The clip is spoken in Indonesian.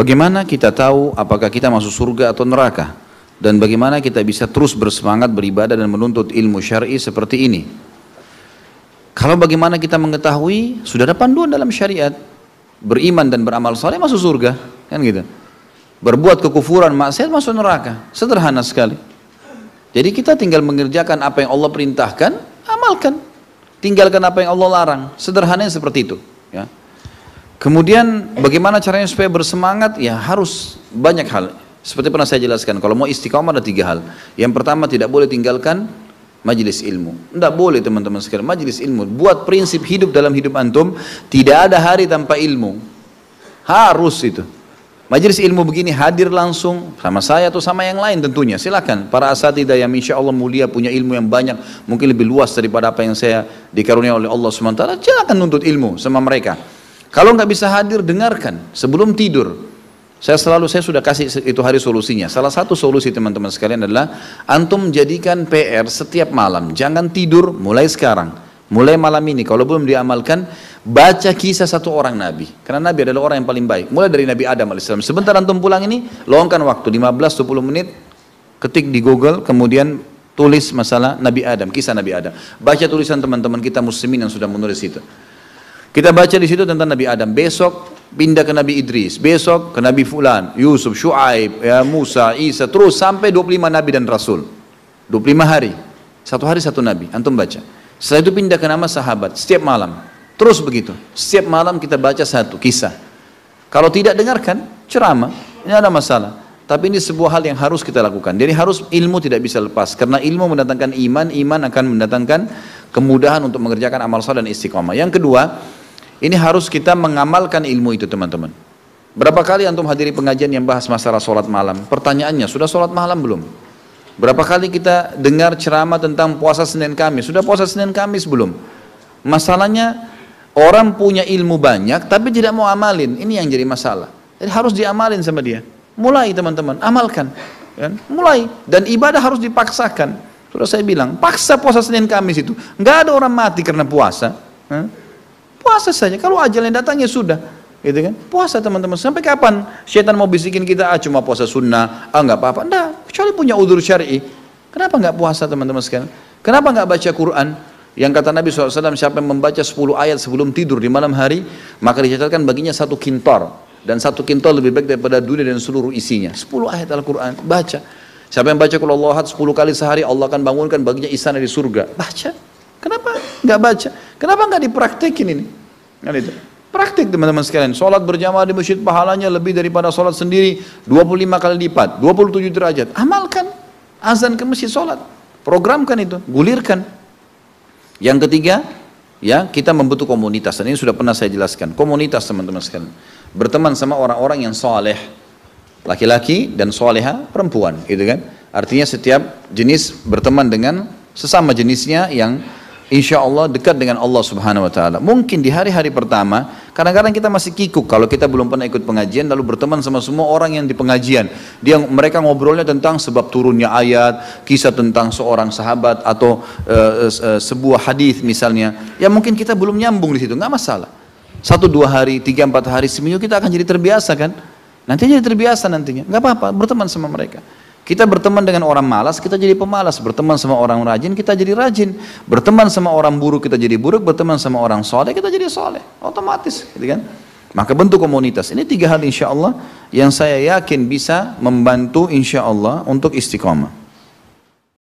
Bagaimana kita tahu apakah kita masuk surga atau neraka? Dan bagaimana kita bisa terus bersemangat beribadah dan menuntut ilmu syar'i seperti ini? Kalau bagaimana kita mengetahui, sudah ada panduan dalam syariat. Beriman dan beramal saleh masuk surga, kan gitu. Berbuat kekufuran, maksiat masuk neraka. Sederhana sekali. Jadi kita tinggal mengerjakan apa yang Allah perintahkan, amalkan. Tinggalkan apa yang Allah larang. Sederhananya seperti itu, ya. Kemudian bagaimana caranya supaya bersemangat? Ya harus banyak hal. Seperti pernah saya jelaskan, kalau mau istiqamah ada 3 hal. Yang pertama, tidak boleh tinggalkan majelis ilmu. Tidak boleh teman-teman sekalian, majelis ilmu. Buat prinsip hidup dalam hidup antum, tidak ada hari tanpa ilmu. Harus itu. Majelis ilmu begini hadir langsung sama saya atau sama yang lain tentunya. Silakan para asatidzah yang insya Allah mulia, punya ilmu yang banyak, mungkin lebih luas daripada apa yang saya dikaruniai oleh Allah SWT. Silakan nuntut ilmu sama mereka. Kalau nggak bisa hadir, dengarkan sebelum tidur. Saya sudah kasih itu hari solusinya. Salah satu solusi teman-teman sekalian adalah antum jadikan PR setiap malam. Jangan tidur mulai sekarang, mulai malam ini. Kalau belum diamalkan, baca kisah satu orang Nabi. Karena Nabi adalah orang yang paling baik. Mulai dari Nabi Adam AS. Sebentar antum pulang ini, luangkan waktu 15-20 menit, ketik di Google, kemudian tulis masalah Nabi Adam, kisah Nabi Adam. Baca tulisan teman-teman kita muslimin yang sudah menulis itu. Kita baca di situ tentang Nabi Adam. Besok pindah ke Nabi Idris, besok ke Nabi Fulan, Yusuf, Shu'aib, ya, Musa, Isa, terus sampai 25 Nabi dan Rasul. 25 hari, satu hari satu Nabi. Antum baca. Setelah itu pindah ke nama sahabat. Setiap malam, terus begitu. Setiap malam kita baca satu kisah. Kalau tidak dengarkan ceramah, ini ada masalah. Tapi ini sebuah hal yang harus kita lakukan. Jadi harus ilmu tidak bisa lepas. Karena ilmu mendatangkan iman, iman akan mendatangkan kemudahan untuk mengerjakan amal saleh dan istiqamah. Yang kedua, ini harus kita mengamalkan ilmu itu teman-teman. Berapa kali antum hadiri pengajian yang bahas masalah sholat malam? Pertanyaannya, sudah sholat malam belum? Berapa kali kita dengar ceramah tentang puasa Senin Kamis? Sudah puasa Senin Kamis belum? Masalahnya, orang punya ilmu banyak tapi tidak mau amalin. Ini yang jadi masalah. Jadi harus diamalin sama dia. Mulai teman-teman, amalkan. Kan? Mulai. Dan ibadah harus dipaksakan. Sudah saya bilang, paksa puasa Senin Kamis itu. Nggak ada orang mati karena puasa. Puasa saja, kalau ajalnya datang ya sudah, gitu kan? Puasa teman-teman. Sampai kapan syaitan mau bisikin kita, cuma puasa sunnah, nggak apa-apa? Nggak, kecuali punya udzur syar'i. Kenapa nggak puasa teman-teman sekalian? Kenapa nggak baca Quran? Yang kata Nabi SAW, siapa yang membaca 10 ayat sebelum tidur di malam hari, maka dicatatkan baginya 1 kintor. Dan 1 kintor lebih baik daripada dunia dan seluruh isinya. 10 ayat Al-Quran, baca. Siapa yang baca Qul Huwallahu Ahad 10 kali sehari, Allah akan bangunkan baginya istana di surga. Baca. Kenapa nggak baca? Kenapa nggak dipraktekin ini? Kan itu. Praktik teman-teman sekalian. Sholat berjamaah di masjid pahalanya lebih daripada sholat sendiri 25 kali lipat, 27 derajat. Amalkan. Azan ke masjid sholat. Programkan itu, gulirkan. Yang ketiga, ya kita membentuk komunitas. Dan ini sudah pernah saya jelaskan. Komunitas teman-teman sekalian. Berteman sama orang-orang yang soleh, laki-laki dan soleha perempuan, gitu kan? Artinya setiap jenis berteman dengan sesama jenisnya yang insya Allah dekat dengan Allah Subhanahu Wa Taala. Mungkin di hari-hari pertama, kadang-kadang kita masih kikuk kalau kita belum pernah ikut pengajian, lalu berteman sama semua orang yang di pengajian. Mereka ngobrolnya tentang sebab turunnya ayat, kisah tentang seorang sahabat atau sebuah hadis misalnya. Ya mungkin kita belum nyambung di situ, nggak masalah. 1-2 hari, 3-4 hari, seminggu kita akan jadi terbiasa kan? Nantinya jadi terbiasa nantinya, nggak apa-apa, berteman sama mereka. Kita berteman dengan orang malas, kita jadi pemalas. Berteman sama orang rajin, kita jadi rajin. Berteman sama orang buruk, kita jadi buruk. Berteman sama orang soleh, kita jadi soleh. Otomatis, gitu kan? Maka bentuk komunitas. Ini 3 hal insya Allah yang saya yakin bisa membantu insya Allah untuk istiqamah.